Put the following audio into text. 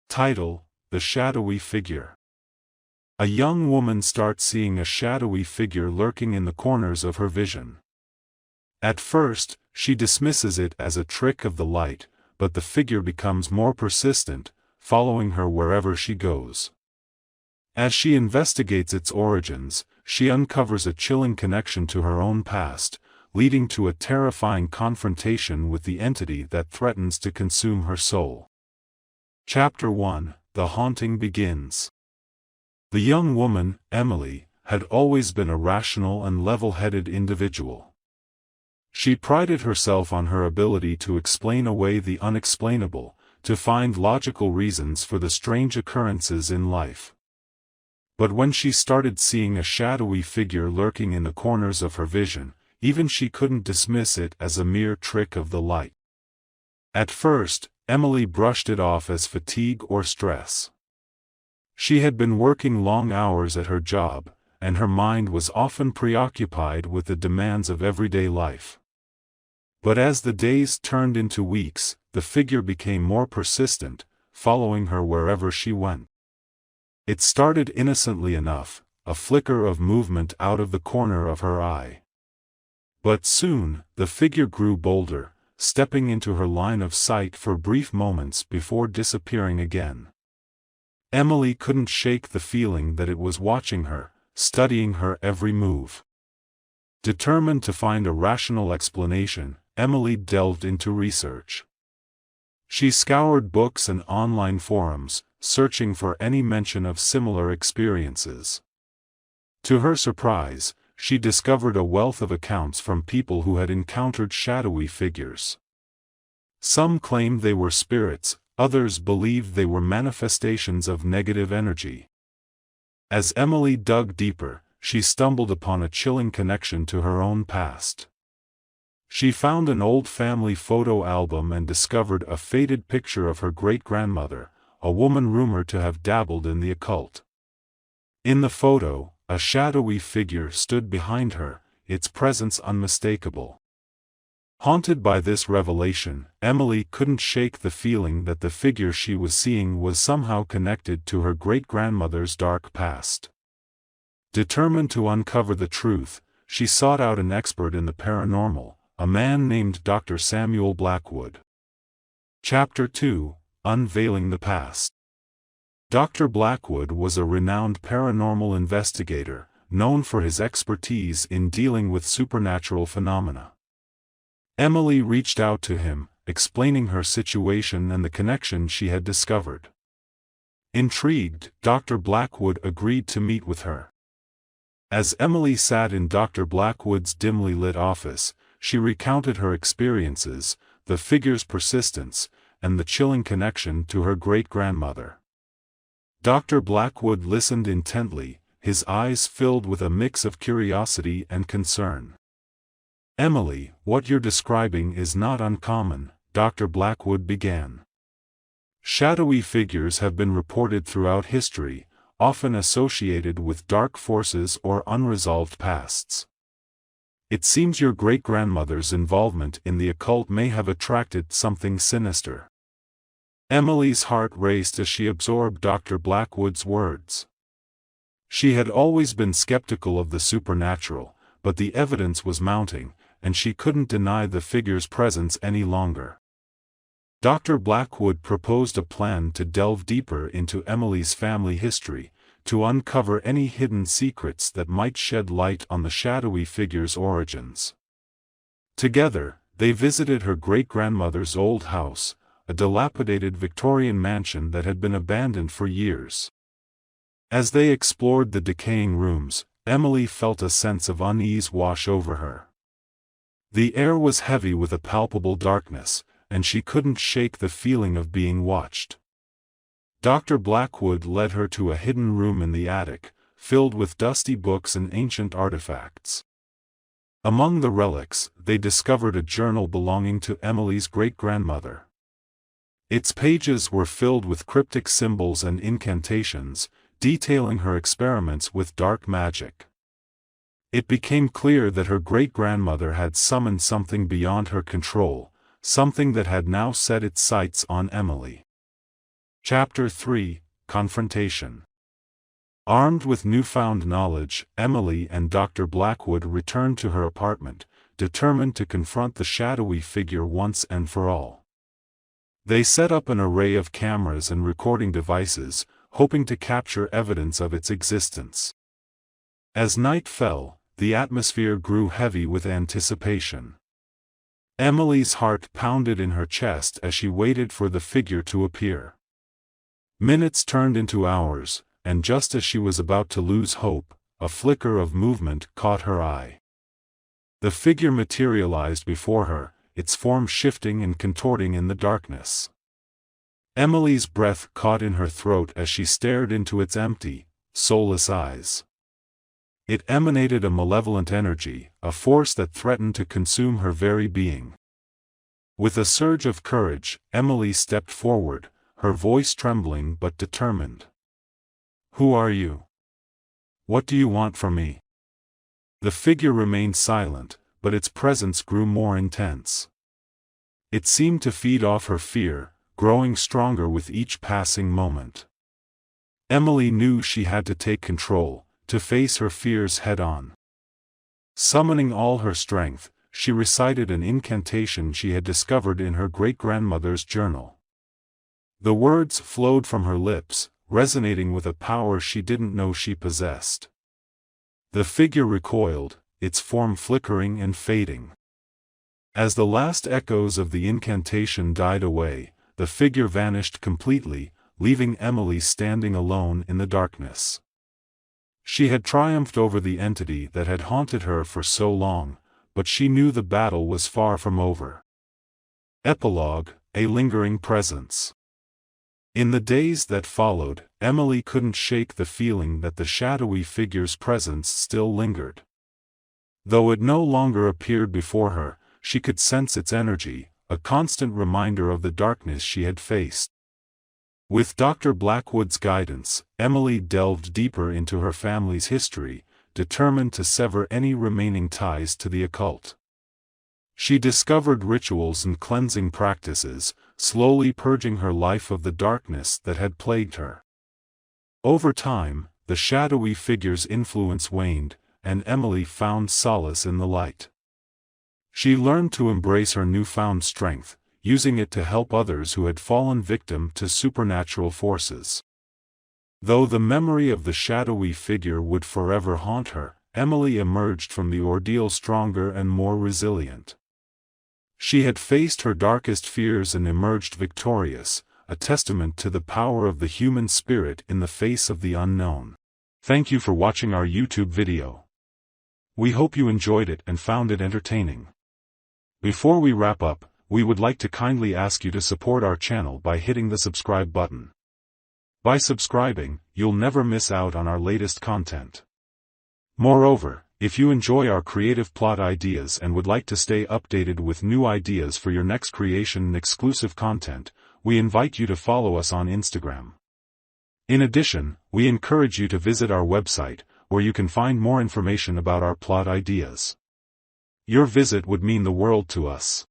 Title: The Shadowy Figure. A young woman starts seeing a shadowy figure lurking in the corners of her vision. At first, she dismisses it as a trick of the light, but the figure becomes more persistent, following her wherever she goes. As she investigates its origins, she uncovers a chilling connection to her own past, leading to a terrifying confrontation with the entity that threatens to consume her soul. Chapter 1: The Haunting Begins. The young woman, Emily, had always been a rational and level-headed individual. She prided herself on her ability to explain away the unexplainable, to find logical reasons for the strange occurrences in life. But when she started seeing a shadowy figure lurking in the corners of her vision, even she couldn't dismiss it as a mere trick of the light. At first, Emily brushed it off as fatigue or stress. She had been working long hours at her job, and her mind was often preoccupied with the demands of everyday life. But as the days turned into weeks, the figure became more persistent, following her wherever she went. It started innocently enough, a flicker of movement out of the corner of her eye. But soon, the figure grew bolder, stepping into her line of sight for brief moments before disappearing again. Emily couldn't shake the feeling that it was watching her, studying her every move. Determined to find a rational explanation, Emily delved into research. She scoured books and online forums, searching for any mention of similar experiences. To her surprise, she discovered a wealth of accounts from people who had encountered shadowy figures. Some claimed they were spirits, others believed they were manifestations of negative energy. As Emily dug deeper, she stumbled upon a chilling connection to her own past. She found an old family photo album and discovered a faded picture of her great-grandmother, a woman rumored to have dabbled in the occult. In the photo, a shadowy figure stood behind her, its presence unmistakable. Haunted by this revelation, Emily couldn't shake the feeling that the figure she was seeing was somehow connected to her great-grandmother's dark past. Determined to uncover the truth, she sought out an expert in the paranormal, a man named Dr. Samuel Blackwood. Chapter 2: Unveiling the Past. Dr. Blackwood was a renowned paranormal investigator, known for his expertise in dealing with supernatural phenomena. Emily reached out to him, explaining her situation and the connection she had discovered. Intrigued, Dr. Blackwood agreed to meet with her. As Emily sat in Dr. Blackwood's dimly lit office, she recounted her experiences, the figure's persistence, and the chilling connection to her great-grandmother. Dr. Blackwood listened intently, his eyes filled with a mix of curiosity and concern. "Emily, what you're describing is not uncommon," Dr. Blackwood began. "Shadowy figures have been reported throughout history, often associated with dark forces or unresolved pasts. It seems your great-grandmother's involvement in the occult may have attracted something sinister." Emily's heart raced as she absorbed Dr. Blackwood's words. She had always been skeptical of the supernatural, but the evidence was mounting, and she couldn't deny the figure's presence any longer. Dr. Blackwood proposed a plan to delve deeper into Emily's family history, to uncover any hidden secrets that might shed light on the shadowy figure's origins. Together, they visited her great-grandmother's old house, a dilapidated Victorian mansion that had been abandoned for years. As they explored the decaying rooms, Emily felt a sense of unease wash over her. The air was heavy with a palpable darkness, and she couldn't shake the feeling of being watched. Dr. Blackwood led her to a hidden room in the attic, filled with dusty books and ancient artifacts. Among the relics, they discovered a journal belonging to Emily's great-grandmother. Its pages were filled with cryptic symbols and incantations, detailing her experiments with dark magic. It became clear that her great-grandmother had summoned something beyond her control, something that had now set its sights on Emily. Chapter 3, Confrontation. Armed with newfound knowledge, Emily and Dr. Blackwood returned to her apartment, determined to confront the shadowy figure once and for all. They set up an array of cameras and recording devices, hoping to capture evidence of its existence. As night fell, the atmosphere grew heavy with anticipation. Emily's heart pounded in her chest as she waited for the figure to appear. Minutes turned into hours, and just as she was about to lose hope, a flicker of movement caught her eye. The figure materialized before her, its form shifting and contorting in the darkness. Emily's breath caught in her throat as she stared into its empty, soulless eyes. It emanated a malevolent energy, a force that threatened to consume her very being. With a surge of courage, Emily stepped forward, her voice trembling but determined. "Who are you? What do you want from me?" The figure remained silent, but its presence grew more intense. It seemed to feed off her fear, growing stronger with each passing moment. Emily knew she had to take control, to face her fears head-on. Summoning all her strength, she recited an incantation she had discovered in her great-grandmother's journal. The words flowed from her lips, resonating with a power she didn't know she possessed. The figure recoiled, its form flickering and fading. As the last echoes of the incantation died away, the figure vanished completely, leaving Emily standing alone in the darkness. She had triumphed over the entity that had haunted her for so long, but she knew the battle was far from over. Epilogue: A lingering presence. In the days that followed, Emily couldn't shake the feeling that the shadowy figure's presence still lingered. Though it no longer appeared before her, she could sense its energy, a constant reminder of the darkness she had faced. With Dr. Blackwood's guidance, Emily delved deeper into her family's history, determined to sever any remaining ties to the occult. She discovered rituals and cleansing practices, slowly purging her life of the darkness that had plagued her. Over time, the shadowy figure's influence waned, and Emily found solace in the light. She learned to embrace her newfound strength, using it to help others who had fallen victim to supernatural forces. Though the memory of the shadowy figure would forever haunt her, Emily emerged from the ordeal stronger and more resilient. She had faced her darkest fears and emerged victorious, a testament to the power of the human spirit in the face of the unknown. Thank you for watching our YouTube video. We hope you enjoyed it and found it entertaining. Before we wrap up, we would like to kindly ask you to support our channel by hitting the subscribe button. By subscribing, you'll never miss out on our latest content. Moreover, if you enjoy our creative plot ideas and would like to stay updated with new ideas for your next creation and exclusive content, we invite you to follow us on Instagram. In addition, we encourage you to visit our website, where you can find more information about our plot ideas. Your visit would mean the world to us.